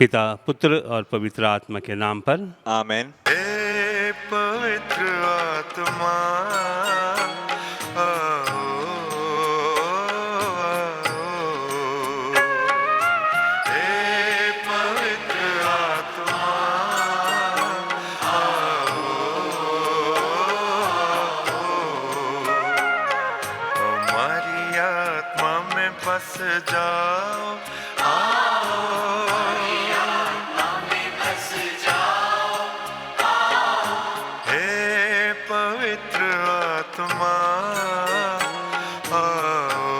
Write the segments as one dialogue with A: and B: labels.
A: पिता, पुत्र और पवित्र आत्मा के नाम पर
B: आमेन।
C: हे पवित्र आत्मा आओ, हे पवित्र आत्मा आओ, हमारी आत्मा में बस जाओ। हे पवित्र आत्मा आओ,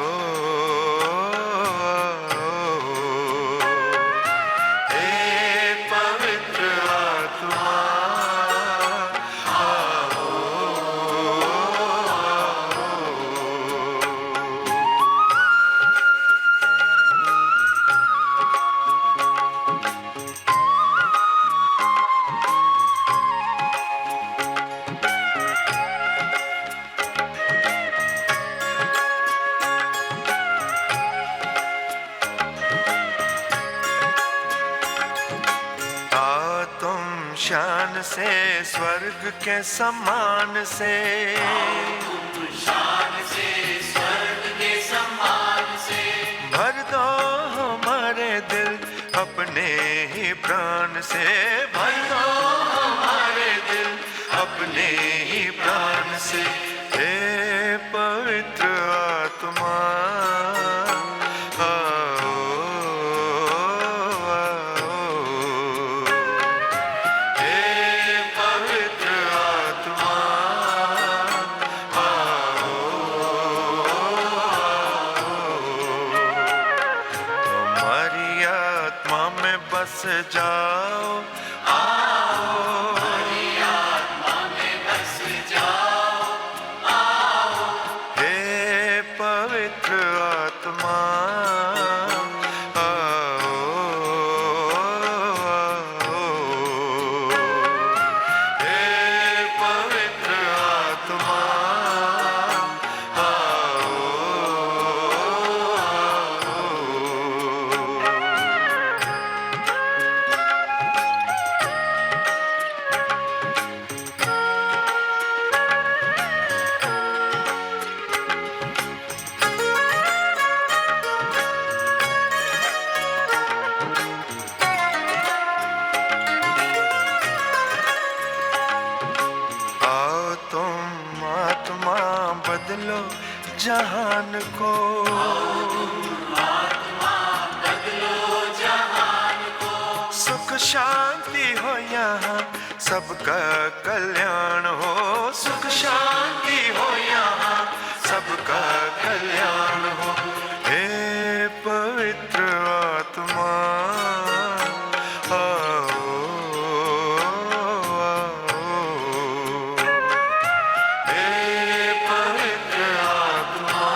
C: हे पवित्र आत्मा आओ। आओ तुम शान से स्वर्ग के समान से, भर दो हमारे दिल अपने ही प्राण से, भर दो हमारे दिल अपने ही प्राण से। हे पवित्र आत्मा आओ, हे पवित्र आत्मा हमारी आत्मा में बस जाओ। हे पवित्र आत्मा आओ, हे पवित्र आत्मा आओ तुम आत्मा बदलो जहान को, सुख शांति हो यहाँ सबका कल्याण हो, सुख शांति हो यहाँ सबका कल्याण हो। हे पवित्र आत्मा आओ, हे पवित्र आत्मा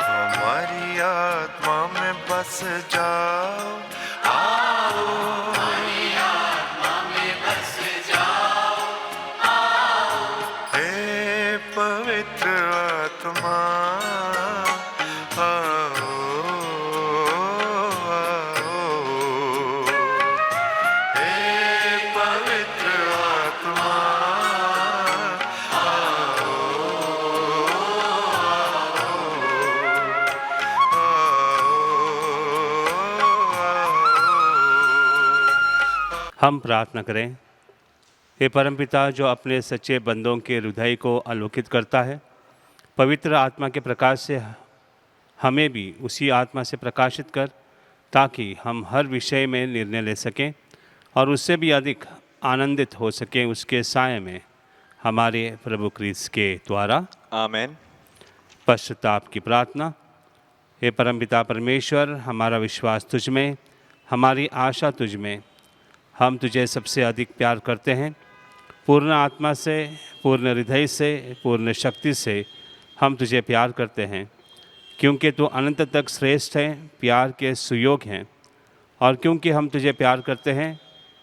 C: हमारी आत्मा में बस जाओ। हे पवित्र आत्मा आओ, हे पवित्र आत्मा
A: हम प्रार्थना करें। हे परमपिता, जो अपने सच्चे बंदों के हृदय को आलोकित करता है, पवित्र आत्मा के प्रकाश से हमें भी उसी आत्मा से प्रकाशित कर, ताकि हम हर विषय में निर्णय ले सकें और उससे भी अधिक आनंदित हो सकें उसके साये में, हमारे प्रभु क्रिस्त के द्वारा।
B: आमेन।
A: पश्चाताप की प्रार्थना। हे परमपिता परमेश्वर, हमारा विश्वास तुझ में, हमारी आशा तुझ में, हम तुझे सबसे अधिक प्यार करते हैं। पूर्ण आत्मा से, पूर्ण हृदय से, पूर्ण शक्ति से हम तुझे प्यार करते हैं, क्योंकि तू अनंत तक श्रेष्ठ है, प्यार के सुयोग हैं। और क्योंकि हम तुझे प्यार करते हैं,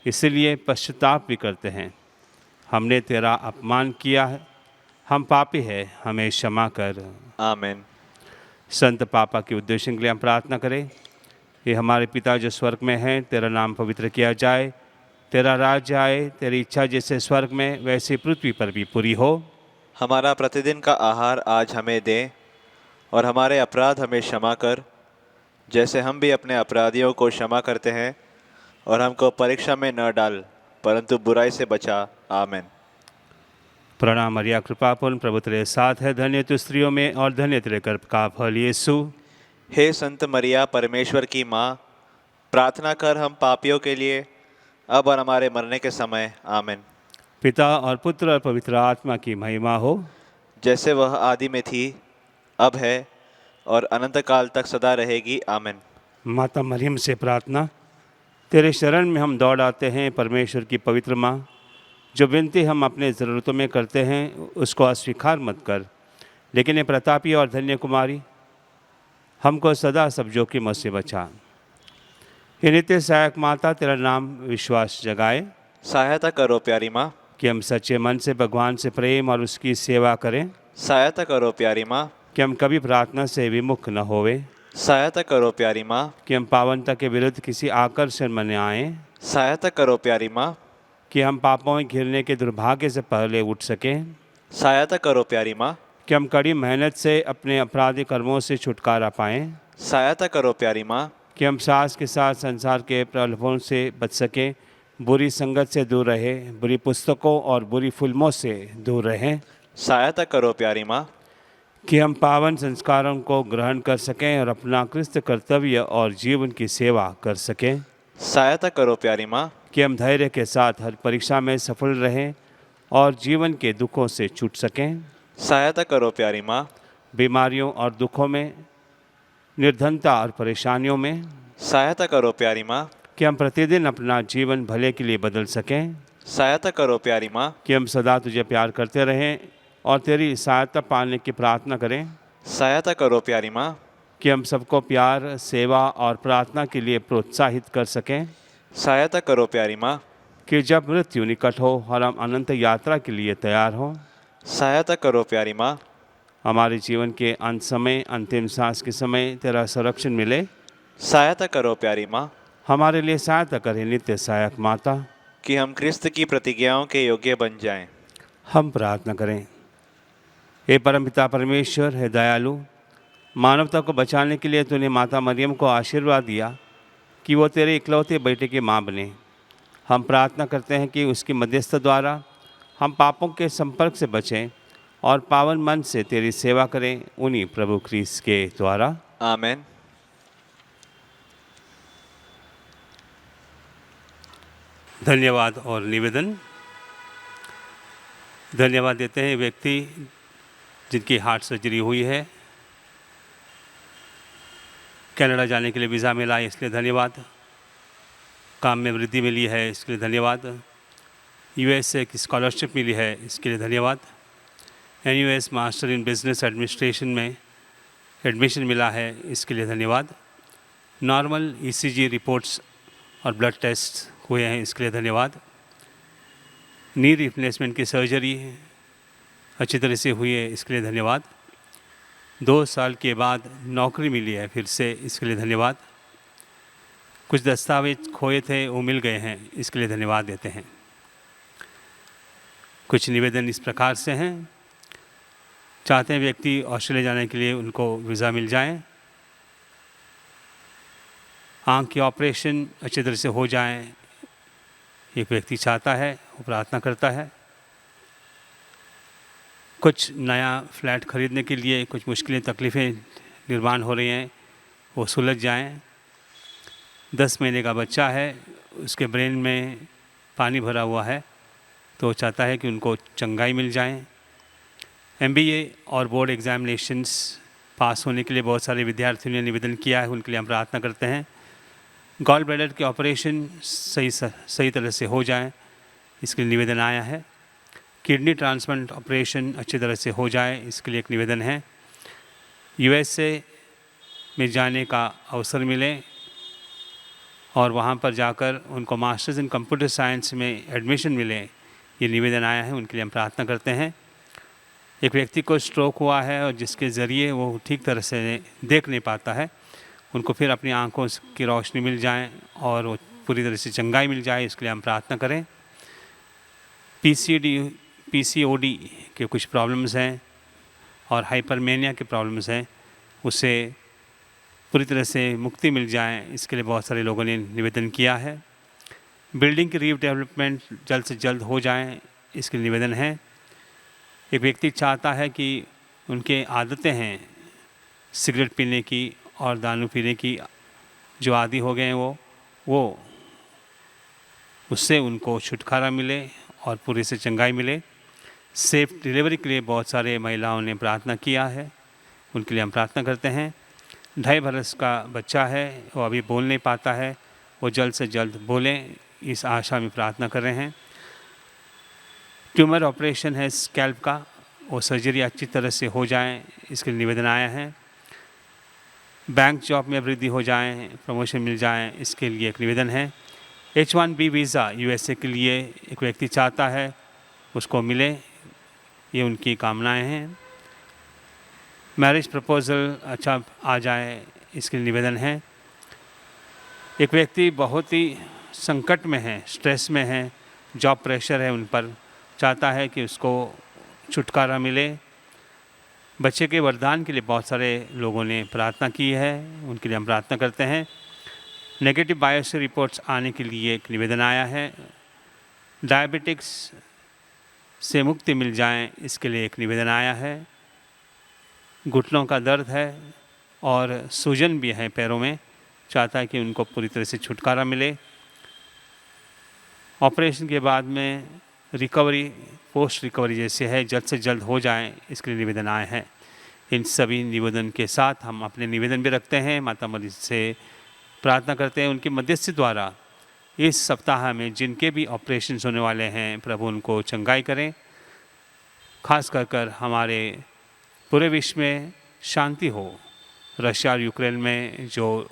A: इसलिए पश्चाताप भी करते हैं। हमने तेरा अपमान किया है, हम पापी हैं, हमें क्षमा कर।
B: आमीन।
A: संत पापा के उद्देश्य के लिए हम प्रार्थना करें। ये हमारे पिता जो स्वर्ग में हैं, तेरा नाम पवित्र किया जाए, तेरा राज्य आए, तेरी इच्छा जैसे स्वर्ग में वैसे पृथ्वी पर भी पूरी हो।
B: हमारा प्रतिदिन का आहार आज हमें दे, और हमारे अपराध हमें क्षमा कर, जैसे हम भी अपने अपराधियों को क्षमा करते हैं, और हमको परीक्षा में न डाल, परंतु बुराई से बचा। आमीन।
A: प्रणाम मरिया, कृपापूर्ण, प्रभु तेरे साथ है, धन्य तू स्त्रियों में और धन्य तेरे गर्भ का फल यीशु।
B: हे संत मरिया, परमेश्वर की माँ, प्रार्थना कर हम पापियों के लिए, अब और हमारे मरने के समय। आमीन।
A: पिता और पुत्र और पवित्र आत्मा की महिमा हो,
B: जैसे वह आदि में थी, अब है, और अनंत काल तक सदा रहेगी। आमीन।
A: माता मरियम से प्रार्थना। तेरे शरण में हम दौड़ आते हैं, परमेश्वर की पवित्र माँ। जो विनती हम अपने ज़रूरतों में करते हैं उसको अस्वीकार मत कर, लेकिन ये प्रतापी और धन्य कुमारी, हमको सदा सब जोखिमों से बचा। हे नित्य सहायक माता, तेरा नाम विश्वास जगाए
B: सहायता करो प्यारी माँ।
A: कि हम सच्चे मन से भगवान से प्रेम और उसकी सेवा करें,
B: सहायता करो प्यारी माँ।
A: कि हम कभी प्रार्थना से विमुख न होवे,
B: सहायता करो प्यारी माँ।
A: कि हम पावनता के विरुद्ध किसी आकर्षण में न आएं,
B: सहायता करो प्यारी माँ।
A: कि हम पापों में घिरने के दुर्भाग्य से पहले उठ सकें,
B: सहायता करो प्यारी माँ।
A: कि हम कड़ी मेहनत से अपने अपराधी कर्मों से छुटकारा पाएं,
B: सहायता करो प्यारी माँ।
A: कि हम सास के साथ संसार के प्रलोभनों से बच सकें, बुरी संगत से दूर रहें, बुरी पुस्तकों और बुरी फिल्मों से दूर रहें,
B: सहायता करो प्यारी माँ।
A: कि हम पावन संस्कारों को ग्रहण कर सकें और अपना क्रिस्त कर्तव्य और जीवन की सेवा कर सकें,
B: सहायता करो प्यारी माँ।
A: कि हम धैर्य के साथ हर परीक्षा में सफल रहें और जीवन के दुखों से छूट सकें,
B: सहायता करो प्यारी माँ।
A: बीमारियों और दुखों में, निर्धनता और परेशानियों में,
B: सहायता करो प्यारी माँ।
A: कि हम प्रतिदिन अपना जीवन भले के लिए बदल सकें,
B: सहायता करो प्यारी माँ।
A: कि हम सदा तुझे प्यार करते रहें और तेरी सहायता पाने की प्रार्थना करें,
B: सहायता करो प्यारी माँ।
A: कि हम सबको प्यार, सेवा और प्रार्थना के लिए प्रोत्साहित कर सकें,
B: सहायता करो प्यारी माँ।
A: कि जब मृत्यु निकट हो और हम अनंत यात्रा के लिए तैयार हों,
B: सहायता करो प्यारी माँ।
A: हमारे जीवन के अंत समय, अंतिम सांस के समय तेरा संरक्षण मिले।
B: सहायता करो प्यारी माँ।
A: हमारे लिए सहायता करे नित्य सहायक माता,
B: कि हम क्रिस्त की प्रतिज्ञाओं के योग्य बन जाएं।
A: हम प्रार्थना करें। हे परमपिता परमेश्वर, हे दयालु, मानवता को बचाने के लिए तूने माता मरियम को आशीर्वाद दिया कि वो तेरे इकलौते बेटे की माँ बने। हम प्रार्थना करते हैं कि उसकी मध्यस्थ द्वारा हम पापों के संपर्क से बचें और पावन मन से तेरी सेवा करें, उन्हीं प्रभु क्रिस्त के द्वारा।
B: आमीन।
A: धन्यवाद और निवेदन। धन्यवाद देते हैं व्यक्ति जिनकी हार्ट सर्जरी हुई है, कनाडा जाने के लिए वीज़ा मिला है, इसलिए धन्यवाद। काम में वृद्धि मिली है, इसके लिए धन्यवाद। यूएस से एक स्कॉलरशिप मिली है, इसके लिए धन्यवाद। NUS master in business administration में एडमिशन मिला है, इसके लिए धन्यवाद। नॉर्मल ECG रिपोर्ट्स और ब्लड टेस्ट हुए हैं, इसके लिए धन्यवाद। नी रिप्लेसमेंट की सर्जरी अच्छी तरह से हुई है, इसके लिए धन्यवाद। 2 साल के बाद नौकरी मिली है फिर से, इसके लिए धन्यवाद। कुछ दस्तावेज खोए थे, वो मिल गए हैं, इसके लिए धन्यवाद देते हैं। कुछ निवेदन इस प्रकार से हैं। चाहते हैं व्यक्ति ऑस्ट्रेलिया जाने के लिए उनको वीज़ा मिल जाए, आँख की ऑपरेशन अच्छी तरह से हो जाए, एक व्यक्ति चाहता है, वो प्रार्थना करता है। कुछ नया फ्लैट खरीदने के लिए कुछ मुश्किलें, तकलीफ़ें निर्माण हो रही हैं, वो सुलझ जाएं। 10 महीने का बच्चा है, उसके ब्रेन में पानी भरा हुआ है, तो चाहता है कि उनको चंगाई मिल जाए। MBA और बोर्ड एग्ज़ामिनेशंस पास होने के लिए बहुत सारे विद्यार्थियों ने निवेदन किया है, उनके लिए हम प्रार्थना करते हैं। गॉल ब्लैडर के ऑपरेशन सही तरह से हो जाए, इसके लिए निवेदन आया है। किडनी ट्रांसप्लांट ऑपरेशन अच्छी तरह से हो जाए, इसके लिए एक निवेदन है। USA में जाने का अवसर मिले और वहाँ पर जाकर उनको मास्टर्स इन कंप्यूटर साइंस में एडमिशन मिले, ये निवेदन आया है, उनके लिए हम प्रार्थना करते हैं। एक व्यक्ति को स्ट्रोक हुआ है और जिसके ज़रिए वो ठीक तरह से देख नहीं पाता है, उनको फिर अपनी आँखों की रोशनी मिल जाए और वो पूरी तरह से चंगाई मिल जाए, इसके लिए हम प्रार्थना करें। पीसीओडी के कुछ प्रॉब्लम्स हैं और हाइपरमेनिया के प्रॉब्लम्स हैं, उससे पूरी तरह से मुक्ति मिल जाए, इसके लिए बहुत सारे लोगों ने निवेदन किया है। बिल्डिंग की रीडेवलपमेंट जल्द से जल्द हो जाए, इसके लिए निवेदन है। एक व्यक्ति चाहता है कि उनके आदतें हैं सिगरेट पीने की और दारू पीने की, जो आदी हो गए हैं वो उससे उनको छुटकारा मिले और पूरी से चंगाई मिले। सेफ डिलीवरी के लिए बहुत सारे महिलाओं ने प्रार्थना किया है, उनके लिए हम प्रार्थना करते हैं। 2.5 बरस का बच्चा है, वो अभी बोल नहीं पाता है, वो जल्द से जल्द बोलें, इस आशा में प्रार्थना कर रहे हैं। ट्यूमर ऑपरेशन है स्कैल्प का, वो सर्जरी अच्छी तरह से हो जाए, इसके लिए निवेदन आया है। बैंक जॉब में वृद्धि हो जाए, प्रमोशन मिल जाए, इसके लिए एक निवेदन है। H1B वीज़ा USA के लिए एक व्यक्ति चाहता है उसको मिले, ये उनकी कामनाएं हैं। मैरिज प्रपोज़ल अच्छा आ जाए, इसके लिए निवेदन है। एक व्यक्ति बहुत ही संकट में है, स्ट्रेस में है, जॉब प्रेशर है उन पर, चाहता है कि उसको छुटकारा मिले। बच्चे के वरदान के लिए बहुत सारे लोगों ने प्रार्थना की है, उनके लिए हम प्रार्थना करते हैं। नेगेटिव बायोप्सी रिपोर्ट्स आने के लिए एक निवेदन आया है। डायबिटिक्स से मुक्ति मिल जाए, इसके लिए एक निवेदन आया है। घुटनों का दर्द है और सूजन भी है पैरों में, चाहता है कि उनको पूरी तरह से छुटकारा मिले। ऑपरेशन के बाद में रिकवरी, पोस्ट रिकवरी जैसे है, जल्द से जल्द हो जाए, इसके लिए निवेदन आए हैं। इन सभी निवेदन के साथ हम अपने निवेदन भी रखते हैं, माता मरियम से प्रार्थना करते हैं उनकी मध्यस्थी द्वारा इस सप्ताह में जिनके भी ऑपरेशन होने वाले हैं, प्रभु उनको चंगाई करें। खास कर हमारे पूरे विश्व में शांति हो। रशिया और यूक्रेन में जो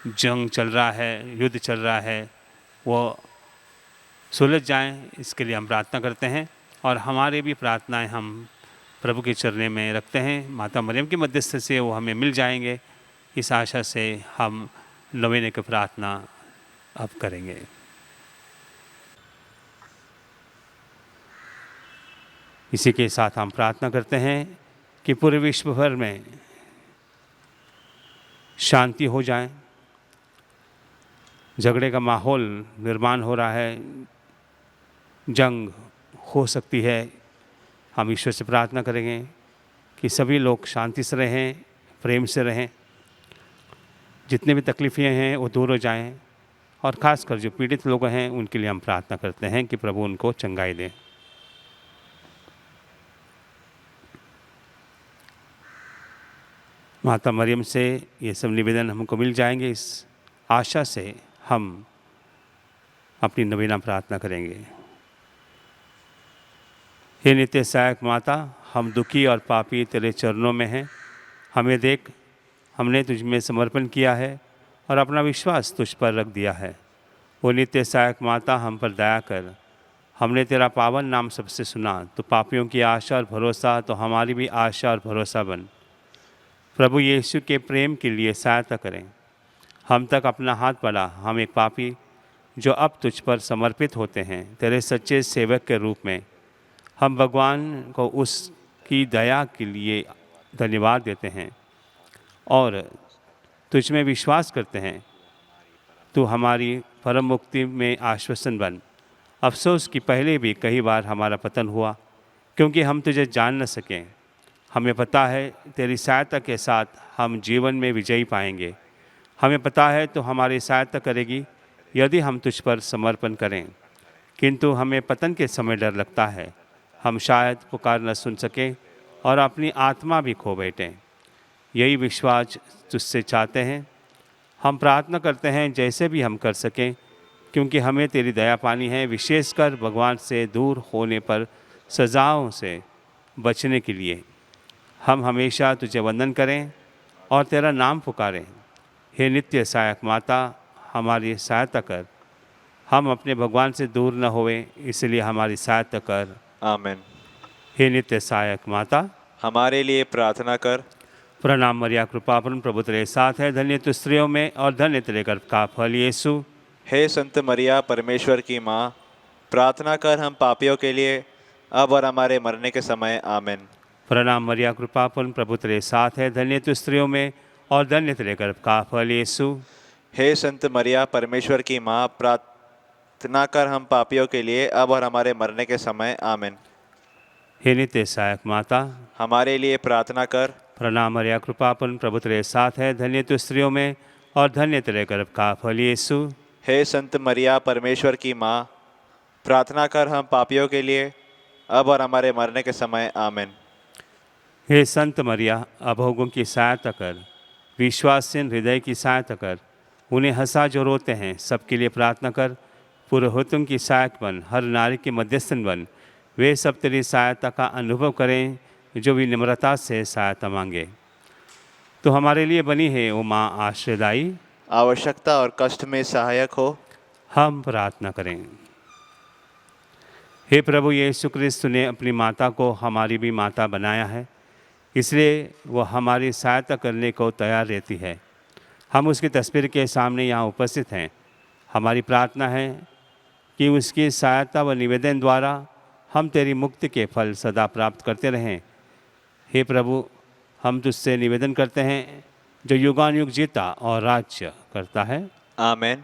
A: जंग चल रहा है, युद्ध चल रहा है, वो सुलझ जाएं, इसके लिए हम प्रार्थना करते हैं। और हमारे भी प्रार्थनाएं हम प्रभु के चरणों में रखते हैं, माता मरियम की मध्यस्थ से वो हमें मिल जाएंगे, इस आशा से हम नवेने की प्रार्थना अब करेंगे। इसी के साथ हम प्रार्थना करते हैं कि पूरे विश्व भर में शांति हो जाए। झगड़े का माहौल निर्माण हो रहा है, जंग हो सकती है, हम ईश्वर से प्रार्थना करेंगे कि सभी लोग शांति से रहें, प्रेम से रहें, जितने भी तकलीफ़ें हैं वो दूर हो जाएं। और ख़ासकर जो पीड़ित लोग हैं उनके लिए हम प्रार्थना करते हैं कि प्रभु उनको चंगाई दें। माता मरियम से ये सब निवेदन हमको मिल जाएंगे, इस आशा से हम अपनी नवीना प्रार्थना करेंगे। हे नित्य सहायक माता, हम दुखी और पापी तेरे चरणों में हैं। हमें देख, हमने तुझ में समर्पण किया है और अपना विश्वास तुझ पर रख दिया है। वो नित्य सहायक माता, हम पर दया कर। हमने तेरा पावन नाम सबसे सुना, तो पापियों की आशा और भरोसा, तो हमारी भी आशा और भरोसा बन। प्रभु यीशु के प्रेम के लिए सहायता करें। हम तक अपना हाथ बढ़ा, हम एक पापी जो अब तुझ पर समर्पित होते हैं, तेरे सच्चे सेवक के रूप में हम भगवान को उसकी दया के लिए धन्यवाद देते हैं और तुझ में विश्वास करते हैं। तू हमारी परम मुक्ति में आश्वासन बन। अफसोस कि पहले भी कई बार हमारा पतन हुआ, क्योंकि हम तुझे जान न सकें। हमें पता है तेरी सहायता के साथ हम जीवन में विजयी पाएंगे। हमें पता है तो हमारी सहायता करेगी यदि हम तुझ पर समर्पण करें, किंतु हमें पतन के समय डर लगता है। हम शायद पुकार न सुन सकें और अपनी आत्मा भी खो बैठें। यही विश्वास तुझसे चाहते हैं। हम प्रार्थना करते हैं जैसे भी हम कर सकें, क्योंकि हमें तेरी दया पानी है, विशेषकर भगवान से दूर होने पर सज़ाओं से बचने के लिए। हम हमेशा तुझे वंदन करें और तेरा नाम पुकारें। हे नित्य सहायक माता, हमारी सहायता कर। हम अपने भगवान से दूर न होवें, इसलिए हमारी सहायता कर।
B: आमीन।
A: हे नित्य सहायक माता,
B: हमारे लिए प्रार्थना कर।
A: प्रणाम मरिया, कृपापूर्ण प्रभु तेरे साथ है, धन्य तू स्त्रियों में और धन्य तेरे गर्भ का फल यीशु।
B: हे संत मरिया परमेश्वर की माँ, प्रार्थना कर हम पापियों के लिए अब और हमारे मरने के समय। आमीन।
A: प्रणाम मरिया, कृपापूर्ण प्रभु तेरे साथ है, धन्य तू स्त्रियों में और धन्य तेरे गर्भ का फल यीशु।
B: हे संत मरिया परमेश्वर की माँ, प्रार्थना कर हम पापियों के लिए अब और हमारे मरने के समय। आमीन।
A: हे नित्य सहायक माता,
B: हमारे लिए प्रार्थना कर।
A: प्रणाम मरिया, कृपापूर्ण प्रभु तेरे साथ है, धन्य तू स्त्रियों में और धन्य तेरे गर्भ का फल यीशु।
B: हे संत मरिया परमेश्वर की माँ, प्रार्थना कर हम पापियों के लिए अब और हमारे मरने के समय। आमीन।
A: हे संत मरिया, अभोगों की सहायता कर, विश्वासहीन हृदय की सहायता कर, उन्हें हंसा जो रोते हैं सबके लिए प्रार्थना कर। पुरोहितों की सहायक बन, हर नारी के मध्यस्थन बन, वे सब तेरी सहायता का अनुभव करें जो विनम्रता से सहायता मांगे। तो हमारे लिए बनी है ओ माँ आश्रयदायी,
B: आवश्यकता और कष्ट में सहायक हो।
A: हम प्रार्थना करें। हे प्रभु यीशु क्रिस्त ने अपनी माता को हमारी भी माता बनाया है, इसलिए वह हमारी सहायता करने को तैयार रहती है। हम उसकी तस्वीर के सामने यहाँ उपस्थित हैं। हमारी प्रार्थना है कि उसकी सहायता व निवेदन द्वारा हम तेरी मुक्ति के फल सदा प्राप्त करते रहें। हे प्रभु, हम तुझसे निवेदन करते हैं जो युगानुयुग जीता और राज्य करता है।
B: आमीन।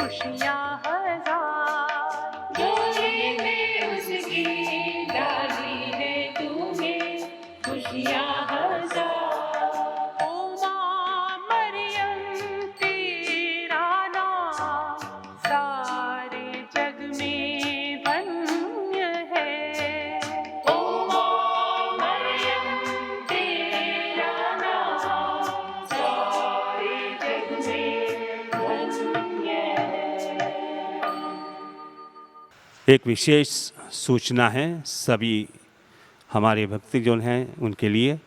D: खुशियाँ हजार, झोली में उसकी डाली है तूने खुशियाँ हजार। ओ माँ मरियम तेरा नाम सारे जग में धन्य है। ओ माँ मरियम तेरा नाम सारे जग में धन्य है।
A: एक विशेष सूचना है सभी हमारे भक्तजन हैं उनके लिए।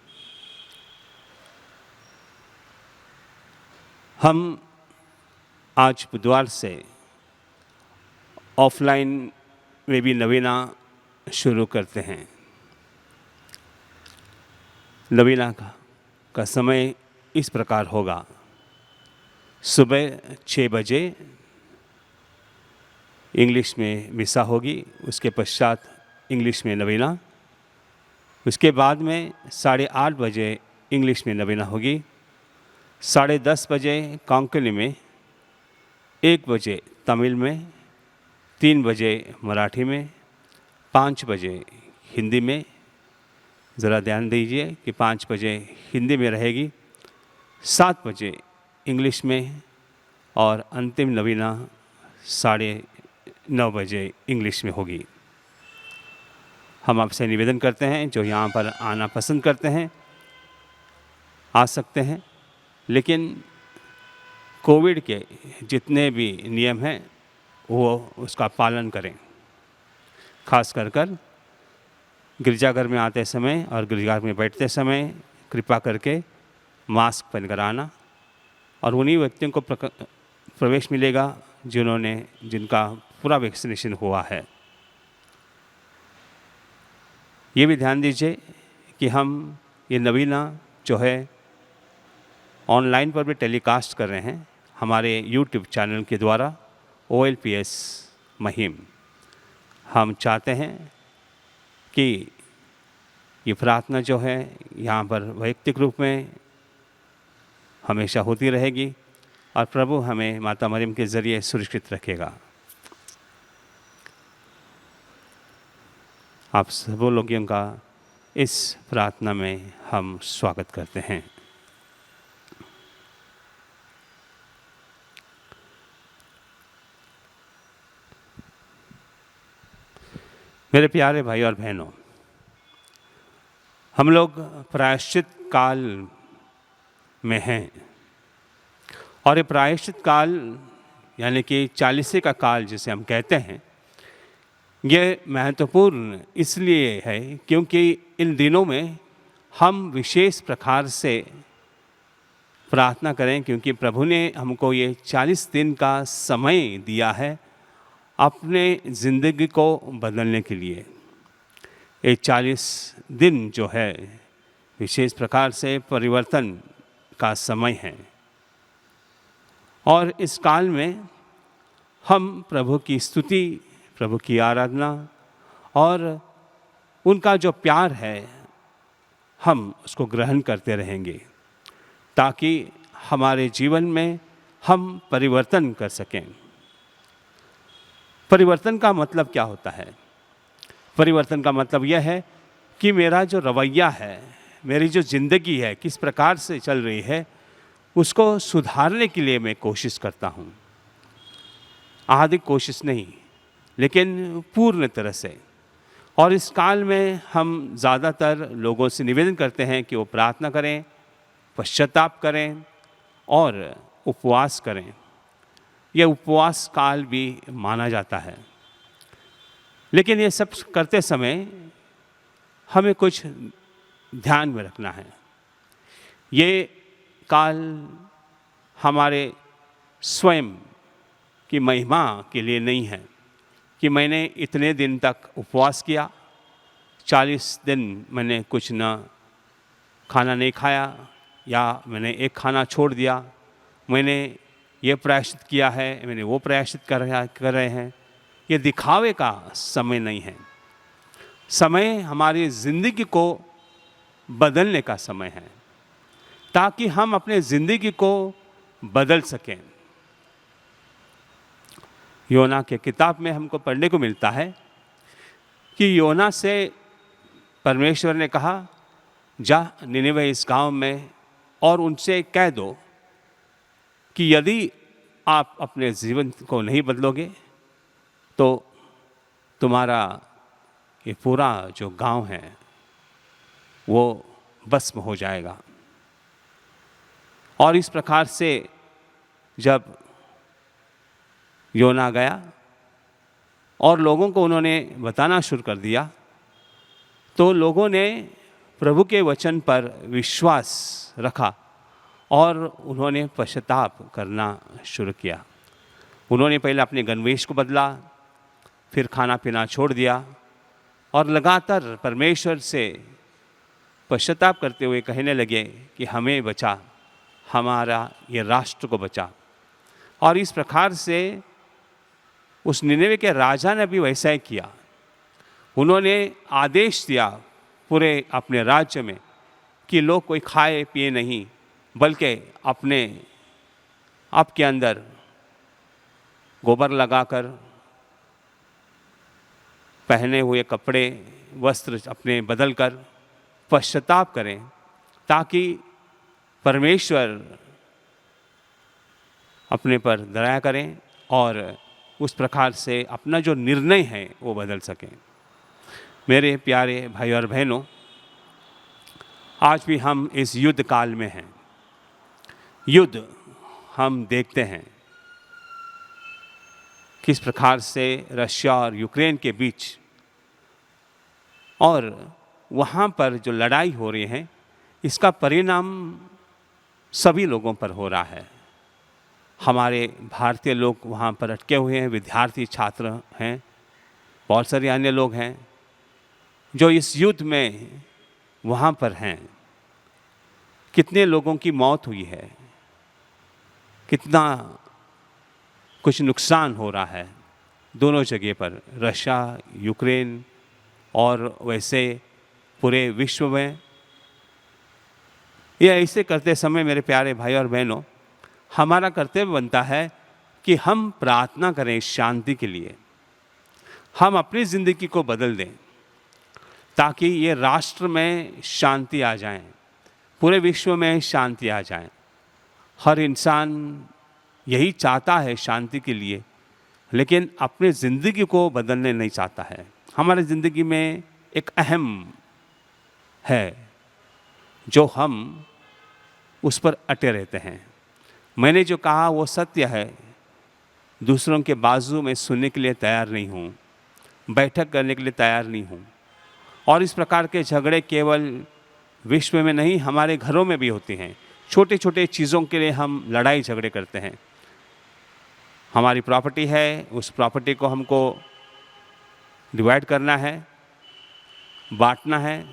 A: हम आज बुधवार से ऑफलाइन में भी नवीना शुरू करते हैं। नवीना का समय इस प्रकार होगा: सुबह 6 बजे इंग्लिश में मिसा होगी, उसके पश्चात इंग्लिश में नवीना, उसके बाद में 8:30 बजे इंग्लिश में नवीना होगी, 10:30 बजे कोंकणी में, 1 बजे तमिल में, 3 बजे मराठी में, 5 बजे हिंदी में। ज़रा ध्यान दीजिए कि 5 बजे हिंदी में रहेगी, 7 बजे इंग्लिश में और अंतिम नवीना 9:30 बजे इंग्लिश में होगी। हम आपसे निवेदन करते हैं जो यहाँ पर आना पसंद करते हैं आ सकते हैं, लेकिन कोविड के जितने भी नियम हैं वो उसका पालन करें। खास कर गिरजाघर में आते समय और गिरजाघर में बैठते समय कृपा करके मास्क पहनकर आना, और उन्हीं व्यक्तियों को प्रवेश मिलेगा जिनका पूरा वैक्सीनेशन हुआ है। ये भी ध्यान दीजिए कि हम ये नवीना जो है ऑनलाइन पर भी टेलीकास्ट कर रहे हैं हमारे यूट्यूब चैनल के द्वारा, OLPS महिम। हम चाहते हैं कि ये प्रार्थना जो है यहाँ पर वैयक्तिक रूप में हमेशा होती रहेगी और प्रभु हमें माता मरियम के ज़रिए सुरक्षित रखेगा। आप सब लोगों का इस प्रार्थना में हम स्वागत करते हैं। मेरे प्यारे भाई और बहनों, हम लोग प्रायश्चित काल में हैं, और ये प्रायश्चित काल यानी कि चालीसे का काल जिसे हम कहते हैं, ये महत्वपूर्ण इसलिए है क्योंकि इन दिनों में हम विशेष प्रकार से प्रार्थना करें, क्योंकि प्रभु ने हमको ये 40 दिन का समय दिया है अपने ज़िंदगी को बदलने के लिए। ये 40 दिन जो है विशेष प्रकार से परिवर्तन का समय है, और इस काल में हम प्रभु की स्तुति, प्रभु की आराधना और उनका जो प्यार है हम उसको ग्रहण करते रहेंगे, ताकि हमारे जीवन में हम परिवर्तन कर सकें। परिवर्तन का मतलब क्या होता है? परिवर्तन का मतलब यह है कि मेरा जो रवैया है, मेरी जो ज़िंदगी है किस प्रकार से चल रही है, उसको सुधारने के लिए मैं कोशिश करता हूँ। आधी कोशिश नहीं, लेकिन पूर्ण तरह से। और इस काल में हम ज़्यादातर लोगों से निवेदन करते हैं कि वो प्रार्थना करें, पश्चाताप करें और उपवास करें। यह उपवास काल भी माना जाता है, लेकिन ये सब करते समय हमें कुछ ध्यान में रखना है। ये काल हमारे स्वयं की महिमा के लिए नहीं है कि मैंने इतने दिन तक उपवास किया, 40 दिन मैंने कुछ न खाना नहीं खाया, या मैंने एक खाना छोड़ दिया, मैंने ये प्रायश्चित किया है, मैंने वो प्रायश्चित कर रहे हैं। ये दिखावे का समय नहीं है। समय हमारी ज़िंदगी को बदलने का समय है, ताकि हम अपने ज़िंदगी को बदल सकें। योना के किताब में हमको पढ़ने को मिलता है कि योना से परमेश्वर ने कहा, जा निनिवे इस गांव में और उनसे कह दो कि यदि आप अपने जीवन को नहीं बदलोगे तो तुम्हारा ये पूरा जो गांव है वो भस्म हो जाएगा। और इस प्रकार से जब योना गया और लोगों को उन्होंने बताना शुरू कर दिया, तो लोगों ने प्रभु के वचन पर विश्वास रखा और उन्होंने पश्चाताप करना शुरू किया। उन्होंने पहले अपने गणवेश को बदला, फिर खाना पीना छोड़ दिया और लगातार परमेश्वर से पश्चाताप करते हुए कहने लगे कि हमें बचा, हमारा ये राष्ट्र को बचा। और इस प्रकार से उस निनिवे के राजा ने भी वैसा ही किया। उन्होंने आदेश दिया पूरे अपने राज्य में कि लोग कोई खाए पिए नहीं, बल्कि अपने आपके अंदर गोबर लगाकर पहने हुए कपड़े वस्त्र अपने बदल कर पश्चाताप करें, ताकि परमेश्वर अपने पर दया करें और उस प्रकार से अपना जो निर्णय है वो बदल सकें। मेरे प्यारे भाई और बहनों, आज भी हम इस युद्ध काल में हैं। युद्ध हम देखते हैं किस प्रकार से रशिया और यूक्रेन के बीच, और वहाँ पर जो लड़ाई हो रही है इसका परिणाम सभी लोगों पर हो रहा है। हमारे भारतीय लोग वहाँ पर अटके हुए हैं, विद्यार्थी छात्र हैं, बहुत सारे अन्य लोग हैं जो इस युद्ध में वहाँ पर हैं। कितने लोगों की मौत हुई है, कितना कुछ नुकसान हो रहा है दोनों जगह पर, रशिया यूक्रेन और वैसे पूरे विश्व में। ये ऐसे करते समय मेरे प्यारे भाई और बहनों, हमारा कर्तव्य बनता है कि हम प्रार्थना करें शांति के लिए। हम अपनी ज़िंदगी को बदल दें ताकि ये राष्ट्र में शांति आ जाए, पूरे विश्व में शांति आ जाए। हर इंसान यही चाहता है शांति के लिए, लेकिन अपनी ज़िंदगी को बदलने नहीं चाहता है। हमारी ज़िंदगी में एक अहम है जो हम उस पर अटे रहते हैं। मैंने जो कहा वो सत्य है, दूसरों के बाजू में सुनने के लिए तैयार नहीं हूँ, बैठक करने के लिए तैयार नहीं हूँ। और इस प्रकार के झगड़े केवल विश्व में नहीं, हमारे घरों में भी होते हैं। छोटे छोटे चीज़ों के लिए हम लड़ाई झगड़े करते हैं। हमारी प्रॉपर्टी है, उस प्रॉपर्टी को हमको डिवाइड करना है, बांटना है,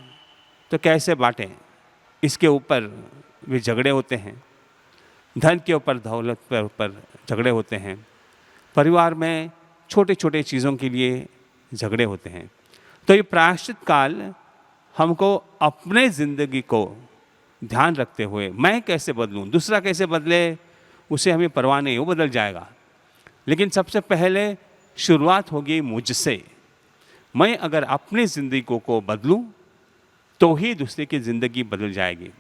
A: तो कैसे बांटें, इसके ऊपर भी झगड़े होते हैं। धन के ऊपर, दौलत के ऊपर झगड़े होते हैं। परिवार में छोटे छोटे चीज़ों के लिए झगड़े होते हैं। तो ये प्रायश्चित काल हमको अपने ज़िंदगी को ध्यान रखते हुए, मैं कैसे बदलूं, दूसरा कैसे बदले, उसे हमें परवाह नहीं, वो बदल जाएगा। लेकिन सबसे पहले शुरुआत होगी मुझसे। मैं अगर अपनी ज़िंदगी को बदलूं तो ही दूसरे की ज़िंदगी बदल जाएगी।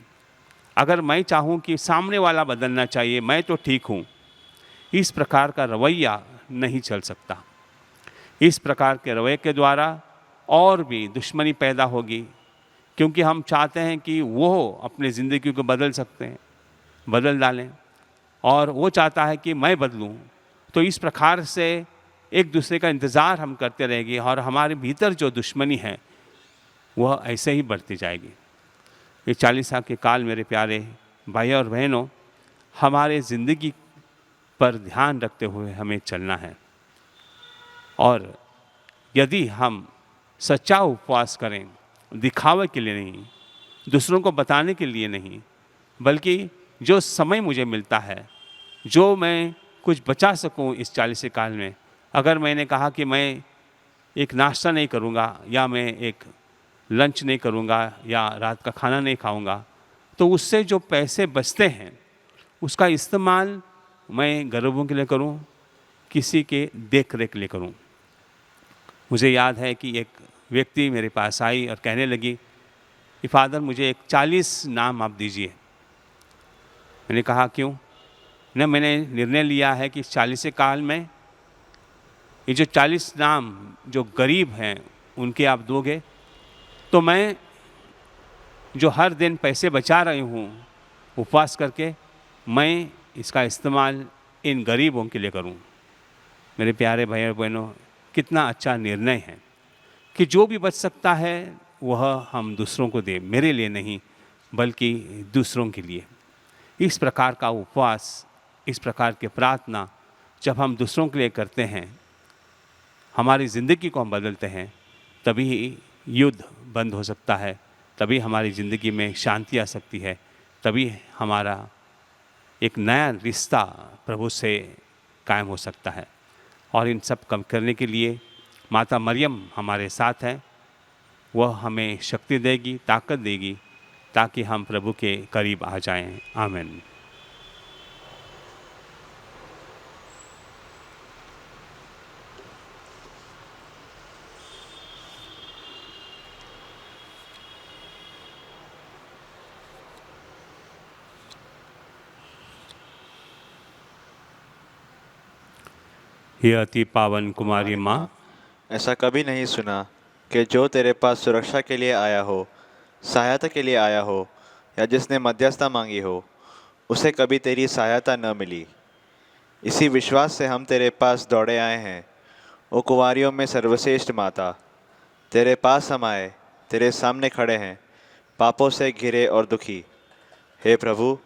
A: अगर मैं चाहूँ कि सामने वाला बदलना चाहिए, मैं तो ठीक हूँ, इस प्रकार का रवैया नहीं चल सकता। इस प्रकार के रवैये के द्वारा और भी दुश्मनी पैदा होगी, क्योंकि हम चाहते हैं कि वो अपनी ज़िंदगी को बदल सकते हैं, बदल डालें, और वो चाहता है कि मैं बदलूं। तो इस प्रकार से एक दूसरे का इंतज़ार हम करते रहेंगे और हमारे भीतर जो दुश्मनी है वह ऐसे ही बढ़ती जाएगी। ये 40 साल के काल मेरे प्यारे भाई और बहनों, हमारे ज़िंदगी पर ध्यान रखते हुए हमें चलना है। और यदि हम सच्चा उपवास करें, दिखावे के लिए नहीं, दूसरों को बताने के लिए नहीं, बल्कि जो समय मुझे मिलता है, जो मैं कुछ बचा सकूं इस 40 काल में, अगर मैंने कहा कि मैं एक नाश्ता नहीं करूंगा, या मैं एक लंच नहीं करूंगा, या रात का खाना नहीं खाऊंगा, तो उससे जो पैसे बचते हैं उसका इस्तेमाल मैं गरीबों के लिए करूं, किसी के देख रेख ले करूं। मुझे याद है कि एक व्यक्ति मेरे पास आई और कहने लगी कि फादर मुझे एक 40 नाम आप दीजिए। मैंने कहा क्यों? न मैंने निर्णय लिया है कि 40 काल में ये जो 40 नाम जो गरीब हैं उनके आप दोगे तो मैं जो हर दिन पैसे बचा रही हूँ उपवास करके, मैं इसका इस्तेमाल इन गरीबों के लिए करूँ। मेरे प्यारे भाई और बहनों, कितना अच्छा निर्णय है कि जो भी बच सकता है वह हम दूसरों को दें, मेरे लिए नहीं बल्कि दूसरों के लिए। इस प्रकार का उपवास, इस प्रकार के प्रार्थना जब हम दूसरों के लिए करते हैं, हमारी ज़िंदगी को हम बदलते हैं, तभी युद्ध बंद हो सकता है, तभी हमारी ज़िंदगी में शांति आ सकती है, तभी हमारा एक नया रिश्ता प्रभु से कायम हो सकता है। और इन सब कम करने के लिए माता मरियम हमारे साथ है। वह हमें शक्ति देगी, ताकत देगी, ताकि हम प्रभु के करीब आ जाएं। आमीन। हे अति पावन कुमारी माँ,
B: ऐसा कभी नहीं सुना कि जो तेरे पास सुरक्षा के लिए आया हो, सहायता के लिए आया हो, या जिसने मध्यस्थता मांगी हो, उसे कभी तेरी सहायता न मिली। इसी विश्वास से हम तेरे पास दौड़े आए हैं। ओ कुंवारियों में सर्वश्रेष्ठ माता, तेरे पास हम आए, तेरे सामने खड़े हैं, पापों से घिरे और दुखी। हे प्रभु,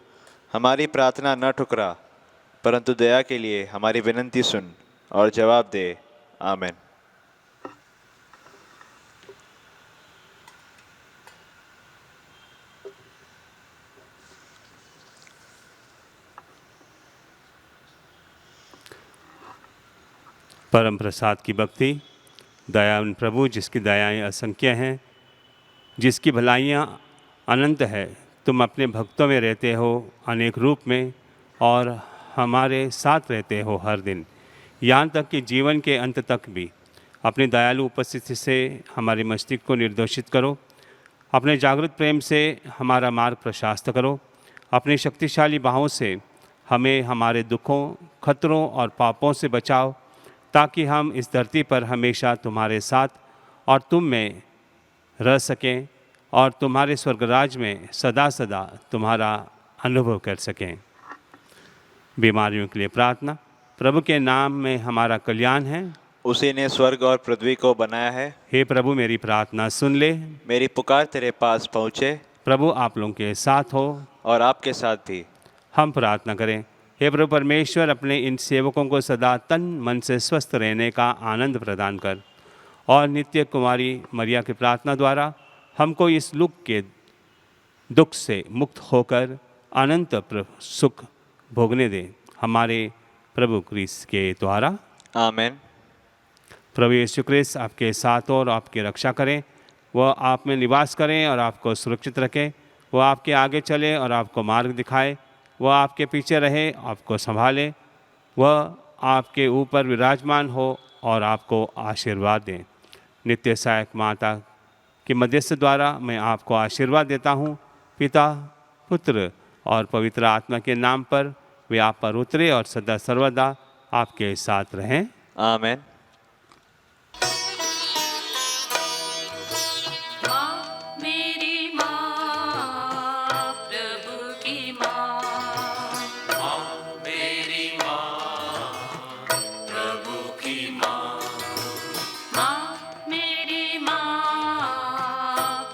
B: हमारी प्रार्थना न ठुकरा, परंतु दया के लिए हमारी विनती सुन और जवाब दे। आमीन।
A: परम प्रसाद की भक्ति। दयावान प्रभु, जिसकी दयाएं असंख्य हैं, जिसकी भलाइयाँ अनंत है, तुम अपने भक्तों में रहते हो अनेक रूप में और हमारे साथ रहते हो हर दिन, यहाँ तक कि जीवन के अंत तक भी। अपनी दयालु उपस्थिति से हमारे मस्तिष्क को निर्दोषित करो, अपने जागृत प्रेम से हमारा मार्ग प्रशस्त करो, अपने शक्तिशाली बाहों से हमें हमारे दुखों, खतरों और पापों से बचाओ, ताकि हम इस धरती पर हमेशा तुम्हारे साथ और तुम में रह सकें और तुम्हारे स्वर्गराज में सदा सदा तुम्हारा अनुभव कर सकें। बीमारियों के लिए प्रार्थना। प्रभु के नाम में हमारा कल्याण है,
B: उसी ने स्वर्ग और पृथ्वी को बनाया है।
A: हे प्रभु, मेरी प्रार्थना सुन ले।
B: मेरी पुकार तेरे पास पहुँचे।
A: प्रभु आप लोगों के साथ हो
B: और आपके साथ भी।
A: हम प्रार्थना करें। हे प्रभु परमेश्वर, अपने इन सेवकों को सदा तन मन से स्वस्थ रहने का आनंद प्रदान कर और नित्य कुमारी मरिया की प्रार्थना द्वारा हमको इस लोक के दुख से मुक्त होकर अनंत सुख भोगने दे, हमारे प्रभु क्रिस्त के द्वारा।
B: आमीन।
A: प्रभु यीशु क्रिस्त आपके साथ हो और आपकी रक्षा करें, वह आप में निवास करें और आपको सुरक्षित रखें, वह आपके आगे चले और आपको मार्ग दिखाए, वह आपके पीछे रहे, आपको संभाले, वह आपके ऊपर विराजमान हो और आपको आशीर्वाद दें। नित्य सहायक माता के मध्यस्थ द्वारा मैं आपको आशीर्वाद देता हूँ। पिता, पुत्र और पवित्र आत्मा के नाम पर वे आप पर उतरे और सदा सर्वदा आपके साथ रहें।
B: आमीन।
D: माँ मेरी माँ, प्रभु की माँ,
C: माँ मेरी माँ, प्रभु की माँ।
D: माँ मेरी माँ,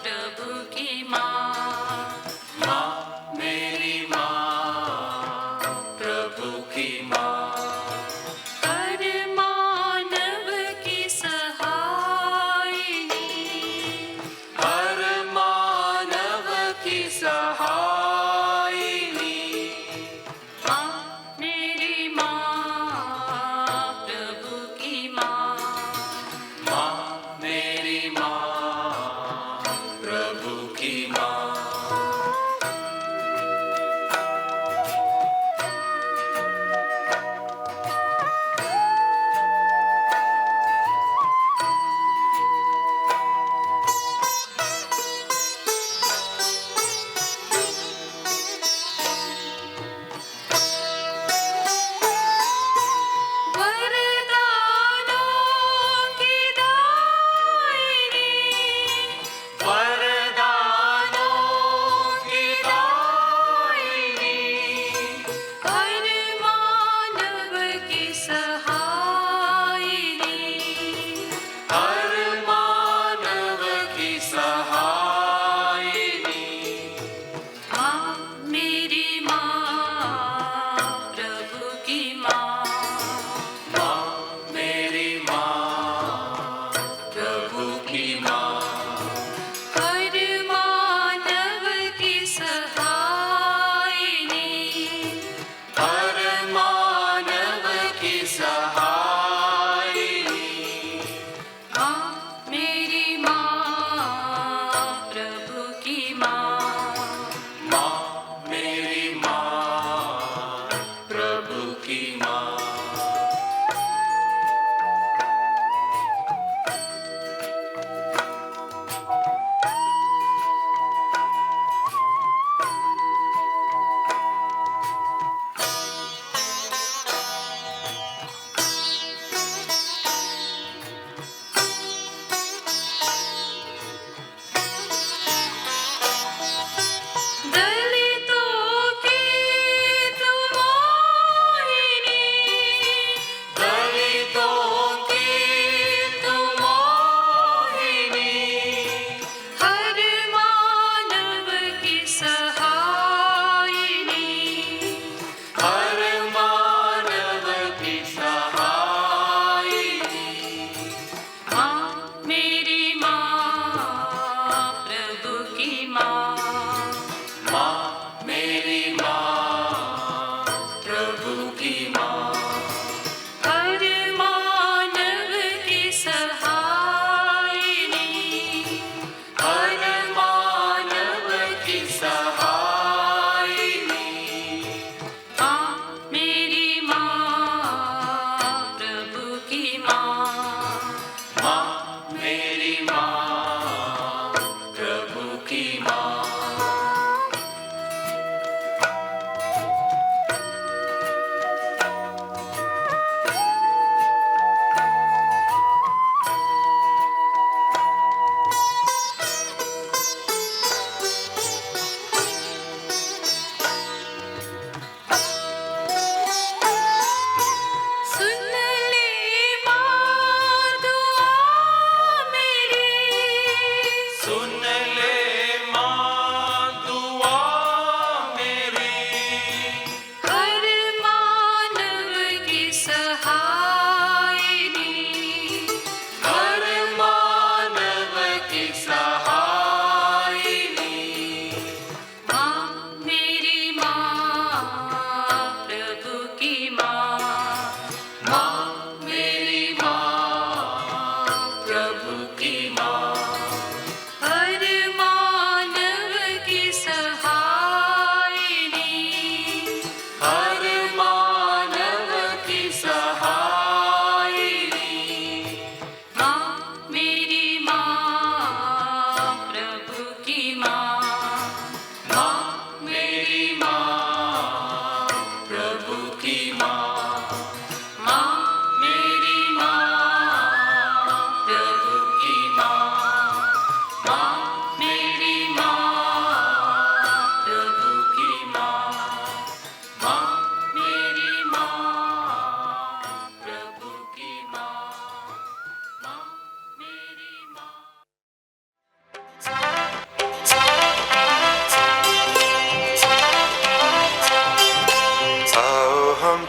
D: प्रभु की माँ,
C: माँ मेरी माँ, प्रभु की माँ।
D: कर मान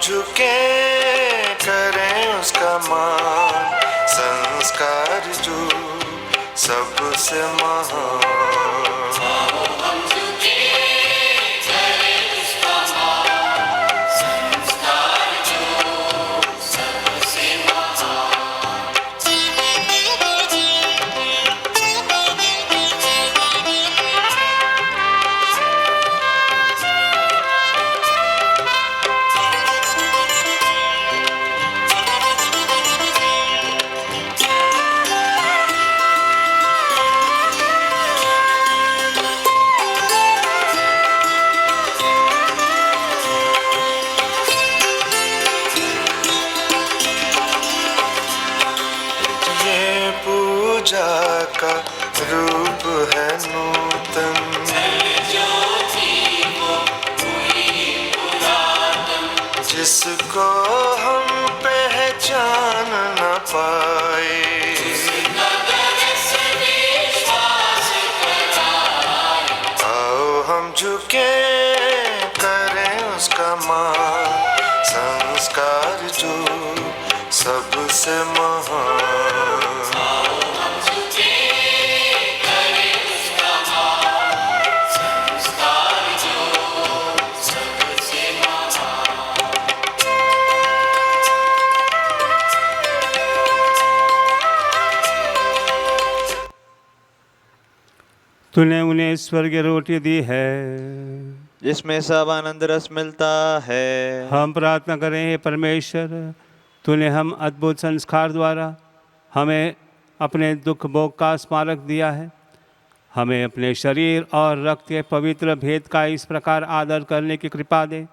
C: झुके करें उसका मान, संस्कार जो सबसे महान। का रूप है नूतन, जिसको हम पहचान न पाए। आओ हम झुके करें उसका मान, संस्कार जो सबसे महान।
A: तूने उन्हें स्वर्गीय रोटी दी है,
B: जिसमें सब आनंद रस मिलता है।
A: हम प्रार्थना करें हे परमेश्वर, तूने हम अद्भुत संस्कार द्वारा हमें अपने दुख भोग का स्मारक दिया है। हमें अपने शरीर और रक्त के पवित्र भेद का इस प्रकार आदर करने की कृपा दे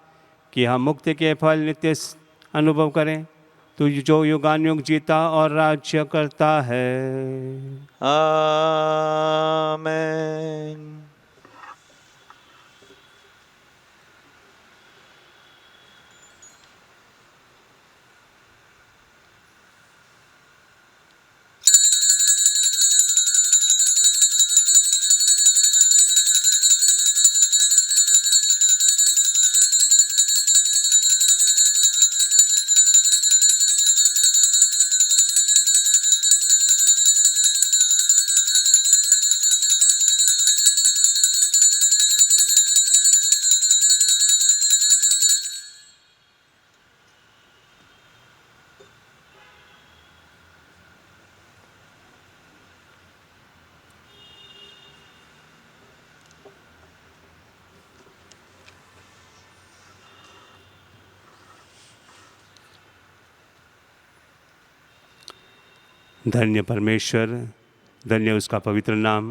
A: कि हम मुक्ति के फल नित्य अनुभव करें। तू जो युगानुयुग जीता और राज्य करता है।
B: आमीन।
A: धन्य परमेश्वर, धन्य उसका पवित्र नाम,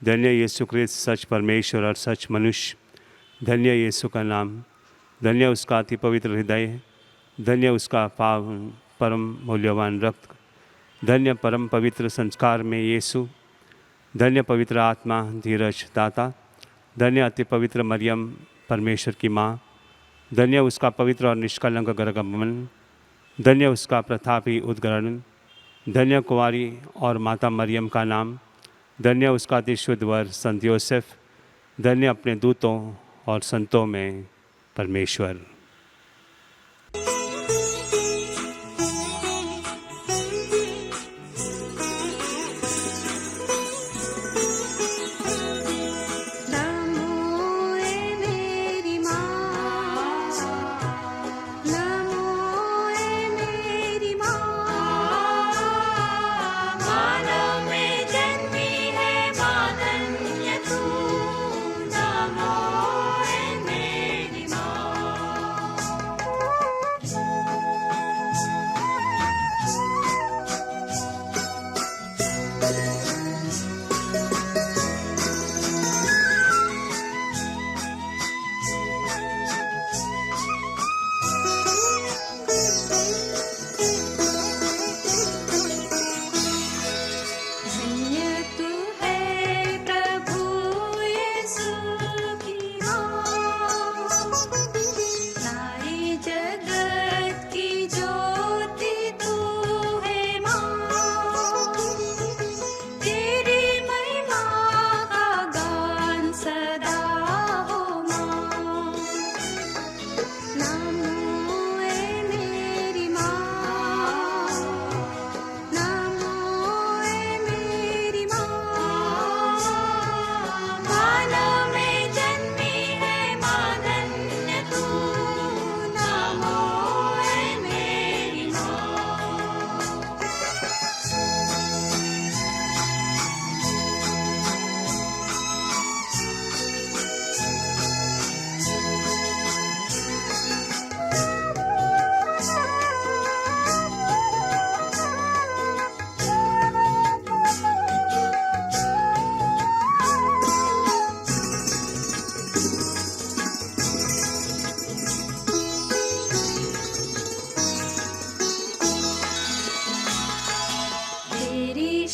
A: धन्य यीशु क्रिस्त सच परमेश्वर और सच मनुष्य, धन्य यीशु का नाम, धन्य उसका अति पवित्र हृदय, धन्य उसका पावन परम मूल्यवान रक्त, धन्य परम पवित्र संस्कार में यीशु, धन्य पवित्र आत्मा धीरज दाता, धन्य अति पवित्र मरियम परमेश्वर की माँ, धन्य उसका पवित्र और निष्कलंक गर्भगमन, धन्य उसका प्रतापी उद्गरण, धन्य कुंवारी और माता मरियम का नाम, धन्य उसका अति शुद्ध वर संत योसेफ, धन्य अपने दूतों और संतों में परमेश्वर।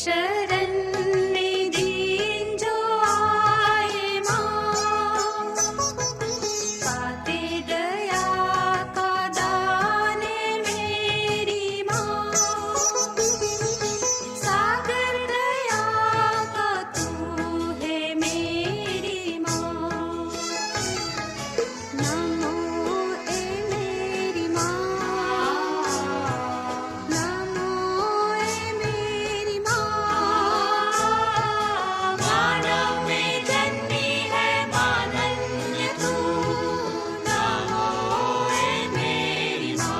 D: शरण में दीन जो आए माँ, पाते दया का दान मेरी माँ, सागर दया का तू है मेरी माँ। नमो ए मेरी माँ, नमो ए मेरी माँ, मानव में जन्मी है मानन्य तू, नमो ए मेरी माँ।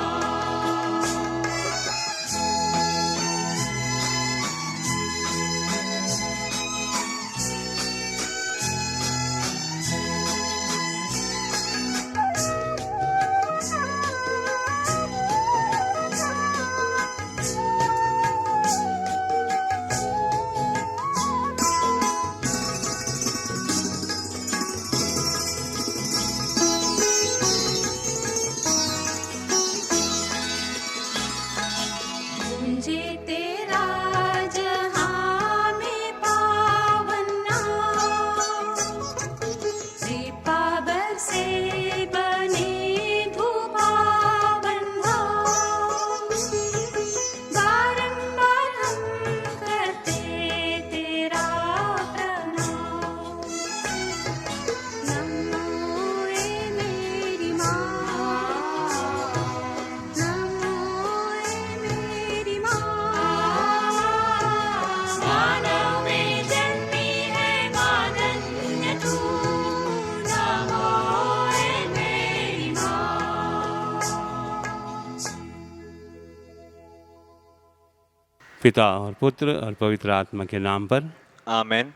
D: गूंजे तेरा जहाँ में पावन नाम, कृपा बरसे बने धूपावन धाम, बारंबार हम करते तेरा प्रणाम। नमो ए मेरी माँ, नमो ए मेरी माँ, मानव में जन्मी है मानन्य तू, नमो ए मेरी माँ।
A: पिता और पुत्र और पवित्र आत्मा के नाम पर
B: आमेन।